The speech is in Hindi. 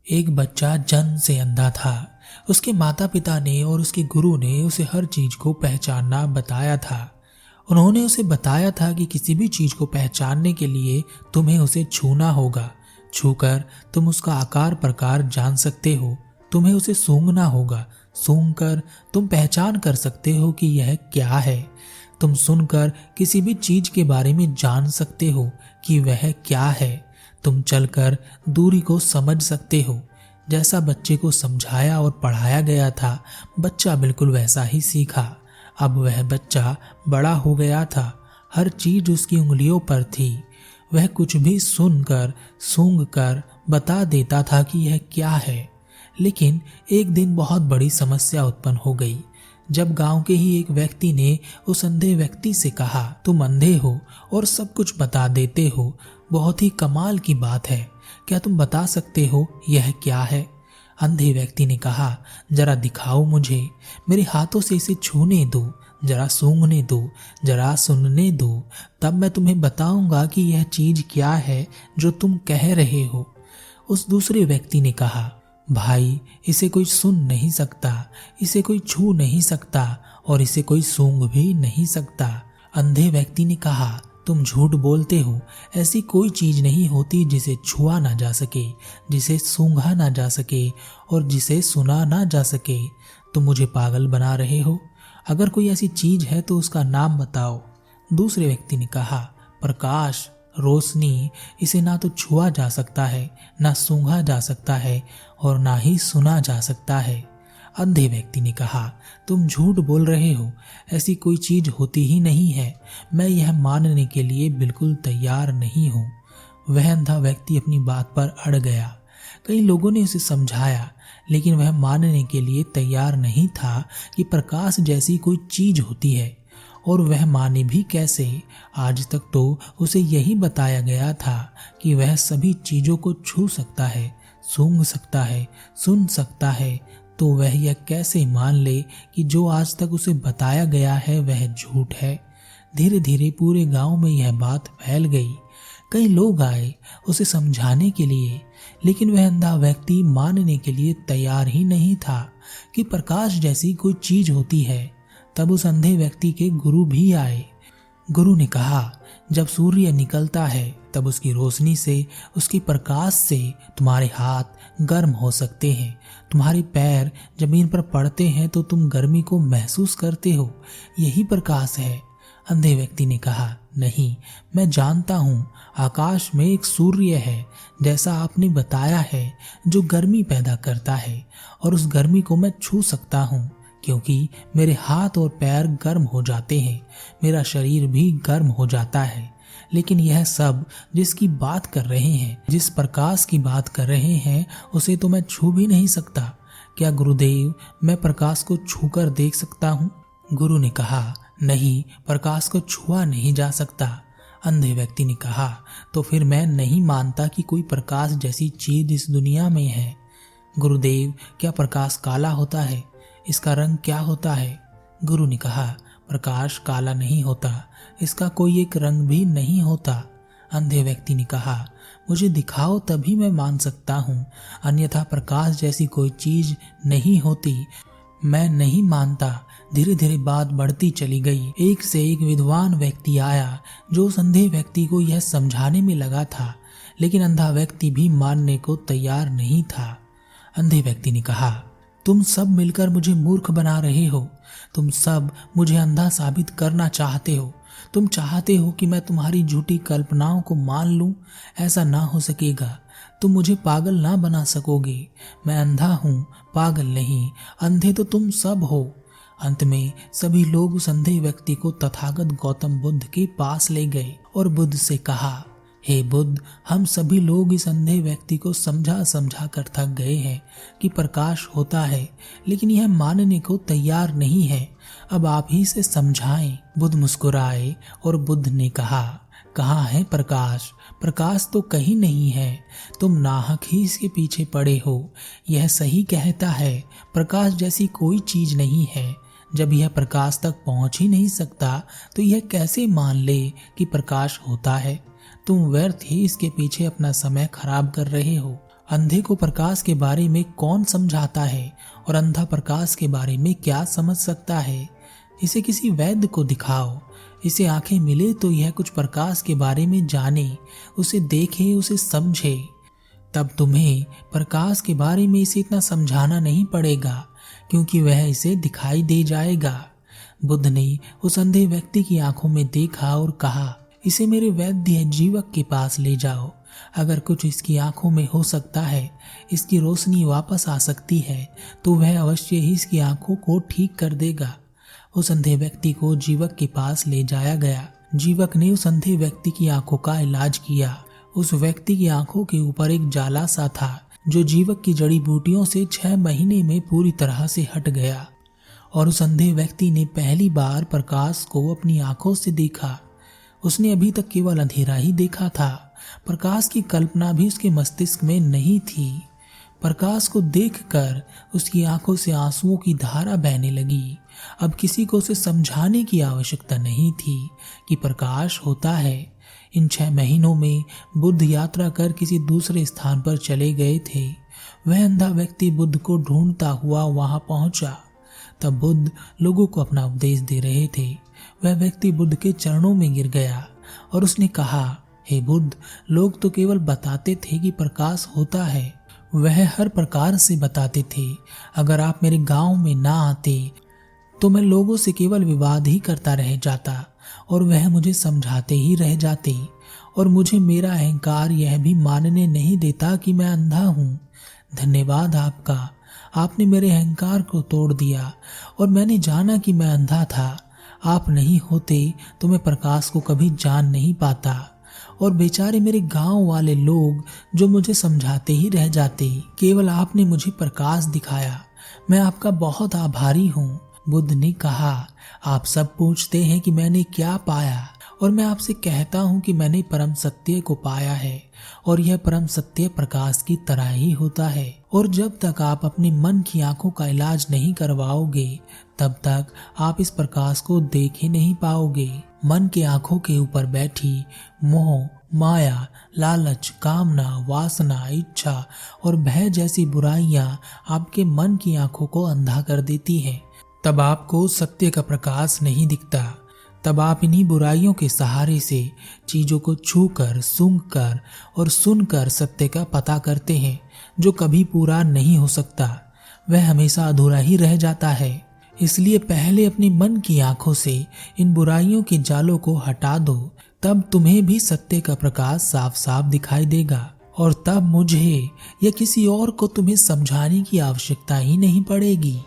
एक बच्चा जन्म से अंधा था। उसके माता पिता ने और उसके गुरु ने उसे हर चीज को पहचानना बताया था। उन्होंने उसे बताया था कि किसी भी चीज को पहचानने के लिए तुम्हें उसे छूना होगा। छूकर तुम उसका आकार प्रकार जान सकते हो। तुम्हें उसे सूंघना होगा। सूंघकर तुम पहचान कर सकते हो कि यह क्या है। तुम सुनकर किसी भी चीज के बारे में जान सकते हो कि वह क्या है। तुम चलकर दूरी को समझ सकते हो। जैसा बच्चे को समझाया और पढ़ाया गया था, बच्चा बिल्कुल वैसा ही सीखा। अब वह बच्चा बड़ा हो गया था। हर चीज उसकी उंगलियों पर थी। वह कुछ भी सुनकर सूंघकर बता देता था कि यह क्या है। लेकिन एक दिन बहुत बड़ी समस्या उत्पन्न हो गई, जब गांव के ही एक व्यक्ति ने उस अंधे व्यक्ति से कहा, तुम अंधे हो और सब कुछ बता देते हो। बहुत ही कमाल की बात है। क्या तुम बता सकते हो यह क्या है? अंधे व्यक्ति ने कहा, जरा दिखाओ मुझे। मेरे हाथों से इसे छूने दो, जरा सूंघने दो, जरा सुनने दो, तब मैं तुम्हें बताऊंगा कि यह चीज क्या है जो तुम कह रहे हो। उस दूसरे व्यक्ति ने कहा, भाई, इसे कोई सुन नहीं सकता, इसे कोई छू नहीं सकता और इसे कोई सूंघ भी नहीं सकता। अंधे व्यक्ति ने कहा, तुम झूठ बोलते हो। ऐसी कोई चीज नहीं होती जिसे छुआ ना जा सके, जिसे सूंघा ना जा सके और जिसे सुना ना जा सके। तुम मुझे पागल बना रहे हो। अगर कोई ऐसी चीज है तो उसका नाम बताओ। दूसरे व्यक्ति ने कहा, प्रकाश, रोशनी। इसे ना तो छुआ जा सकता है, ना सूंघा जा सकता है और ना ही सुना जा सकता है। अंधे व्यक्ति ने कहा, तुम झूठ बोल रहे हो। ऐसी कोई चीज होती ही नहीं है। मैं यह मानने के लिए बिल्कुल तैयार नहीं हूँ। वह अंधा व्यक्ति अपनी बात पर अड़ गया। कई लोगों ने उसे समझाया, लेकिन वह मानने के लिए तैयार नहीं था कि प्रकाश जैसी कोई चीज होती है। और वह माने भी कैसे? आज तक तो उसे यही बताया गया था कि वह सभी चीजों को छू सकता है, सूंघ सकता है, सुन सकता है। तो वह यह कैसे मान ले कि जो आज तक उसे बताया गया है वह झूठ है? धीरे धीरे पूरे गांव में यह बात फैल गई। कई लोग आए उसे समझाने के लिए, लेकिन वह अंधा व्यक्ति मानने के लिए तैयार ही नहीं था कि प्रकाश जैसी कोई चीज होती है। तब उस अंधे व्यक्ति के गुरु भी आए। गुरु ने कहा, जब सूर्य निकलता है तब उसकी रोशनी से, उसके प्रकाश से तुम्हारे हाथ गर्म हो सकते हैं। तुम्हारे पैर जमीन पर पड़ते हैं तो तुम गर्मी को महसूस करते हो। यही प्रकाश है। अंधे व्यक्ति ने कहा, नहीं, मैं जानता हूँ, आकाश में एक सूर्य है जैसा आपने बताया है, जो गर्मी पैदा करता है और उस गर्मी को मैं छू सकता हूँ, क्योंकि मेरे हाथ और पैर गर्म हो जाते हैं, मेरा शरीर भी गर्म हो जाता है। लेकिन यह सब जिसकी बात कर रहे हैं, जिस प्रकाश की बात कर रहे हैं, उसे तो मैं छू भी नहीं सकता। क्या गुरुदेव, मैं प्रकाश को छूकर देख सकता हूँ? गुरु ने कहा, नहीं, प्रकाश को छुआ नहीं जा सकता। अंधे व्यक्ति ने कहा, तो फिर मैं नहीं मानता कि कोई प्रकाश जैसी चीज इस दुनिया में है। गुरुदेव, क्या प्रकाश काला होता है? इसका रंग क्या होता है? गुरु ने कहा, प्रकाश काला नहीं होता, इसका कोई एक रंग भी नहीं होता। अंधे व्यक्ति ने कहा, मुझे दिखाओ तभी मैं मान सकता हूँ, अन्यथा प्रकाश जैसी कोई चीज नहीं होती। मैं नहीं मानता। धीरे धीरे बात बढ़ती चली गई। एक से एक विद्वान व्यक्ति आया जो उस अंधे व्यक्ति को यह समझाने में लगा था, लेकिन अंधा व्यक्ति भी मानने को तैयार नहीं था। अंधे व्यक्ति ने कहा, तुम सब मिलकर मुझे मूर्ख बना रहे हो। तुम सब मुझे अंधा साबित करना चाहते हो। तुम चाहते हो कि मैं तुम्हारी झूठी कल्पनाओं को मान लूं। ऐसा ना हो सकेगा। तुम मुझे पागल ना बना सकोगे। मैं अंधा हूँ, पागल नहीं। अंधे तो तुम सब हो। अंत में सभी लोग उस अंधे व्यक्ति को तथागत गौतम बुद्ध के पास ले गए और बुद्ध से कहा, हे बुद्ध, हम सभी लोग इस अंधे व्यक्ति को समझा समझा कर थक गए हैं कि प्रकाश होता है, लेकिन यह मानने को तैयार नहीं है। अब आप ही से समझाएं। बुद्ध मुस्कुराए और बुद्ध ने कहा, कहाँ है प्रकाश? प्रकाश तो कहीं नहीं है। तुम नाहक ही इसके पीछे पड़े हो। यह सही कहता है, प्रकाश जैसी कोई चीज नहीं है। जब यह प्रकाश तक पहुंच ही नहीं सकता तो यह कैसे मान ले कि प्रकाश होता है? तुम व्यर्थ ही इसके पीछे अपना समय खराब कर रहे हो। अंधे को प्रकाश के बारे में कौन समझाता है और अंधा प्रकाश के बारे में क्या समझ सकता है? इसे किसी वैद्य को दिखाओ, इसे आंखें मिले तो यह कुछ प्रकाश के बारे में जाने, उसे देखे, उसे समझे। तब तुम्हें प्रकाश के बारे में इसे इतना समझाना नहीं पड़ेगा, क्योंकि वह इसे दिखाई दे जाएगा। बुद्ध ने उस अंधे व्यक्ति की आंखों में देखा और कहा, इसे मेरे वैद्य जीवक के पास ले जाओ। अगर कुछ इसकी आंखों में हो सकता है, इसकी रोशनी वापस आ सकती है, तो वह अवश्य ही इसकी आंखों को ठीक कर देगा। उस अंधे व्यक्ति को जीवक के पास ले जाया गया। जीवक ने उस अंधे व्यक्ति की आंखों का इलाज किया। उस व्यक्ति की आंखों के ऊपर एक जाला सा था, जो जीवक की जड़ी बूटियों से 6 महीने में पूरी तरह से हट गया, और उस अंधे व्यक्ति ने पहली बार प्रकाश को अपनी आंखों से देखा। उसने अभी तक केवल अंधेरा ही देखा था। प्रकाश की कल्पना भी उसके मस्तिष्क में नहीं थी। प्रकाश को देखकर उसकी आंखों से आंसुओं की धारा बहने लगी। अब किसी को उसे समझाने की आवश्यकता नहीं थी कि प्रकाश होता है। इन 6 महीनों में बुद्ध यात्रा कर किसी दूसरे स्थान पर चले गए थे। वह अंधा व्यक्ति बुद्ध को ढूंढता हुआ वहां पहुंचा। तब बुद्ध लोगों को अपना उपदेश दे रहे थे। वह व्यक्ति बुद्ध के चरणों में गिर गया और उसने कहा, हे बुद्ध, लोग तो केवल बताते थे कि प्रकाश होता है। वह हर प्रकार से बताते थे। अगर आप मेरे गांव में ना आते तो मैं लोगों से केवल विवाद ही करता रह जाता और वह मुझे समझाते ही रह जाते, और मुझे मेरा अहंकार यह भी मानने नहीं देता कि मैं अंधा हूँ। धन्यवाद आपका, आपने मेरे अहंकार को तोड़ दिया और मैंने जाना कि मैं अंधा था। आप नहीं होते तो मैं प्रकाश को कभी जान नहीं पाता, और बेचारे मेरे गांव वाले लोग जो मुझे समझाते ही रह जाते। केवल आपने मुझे प्रकाश दिखाया। मैं आपका बहुत आभारी हूँ। बुद्ध ने कहा, आप सब पूछते हैं कि मैंने क्या पाया, और मैं आपसे कहता हूँ कि मैंने परम सत्य को पाया है, और यह परम सत्य प्रकाश की तरह ही होता है। और जब तक आप अपने मन की आंखों का इलाज नहीं करवाओगे, तब तक आप इस प्रकाश को देख ही नहीं पाओगे। मन के आंखों के ऊपर बैठी मोह, माया, लालच, कामना, वासना, इच्छा और भय जैसी बुराइयां आपके मन की आंखों को अंधा कर देती हैं। तब आपको सत्य का प्रकाश नहीं दिखता। तब आप इन्हीं बुराइयों के सहारे से चीजों को छूकर, सूंघकर और सुनकर सत्य का पता करते हैं, जो कभी पूरा नहीं हो सकता। वह हमेशा अधूरा ही रह जाता है। इसलिए पहले अपने मन की आंखों से इन बुराइयों के जालों को हटा दो, तब तुम्हें भी सत्य का प्रकाश साफ साफ दिखाई देगा, और तब मुझे या किसी और को तुम्हें समझाने की आवश्यकता ही नहीं पड़ेगी।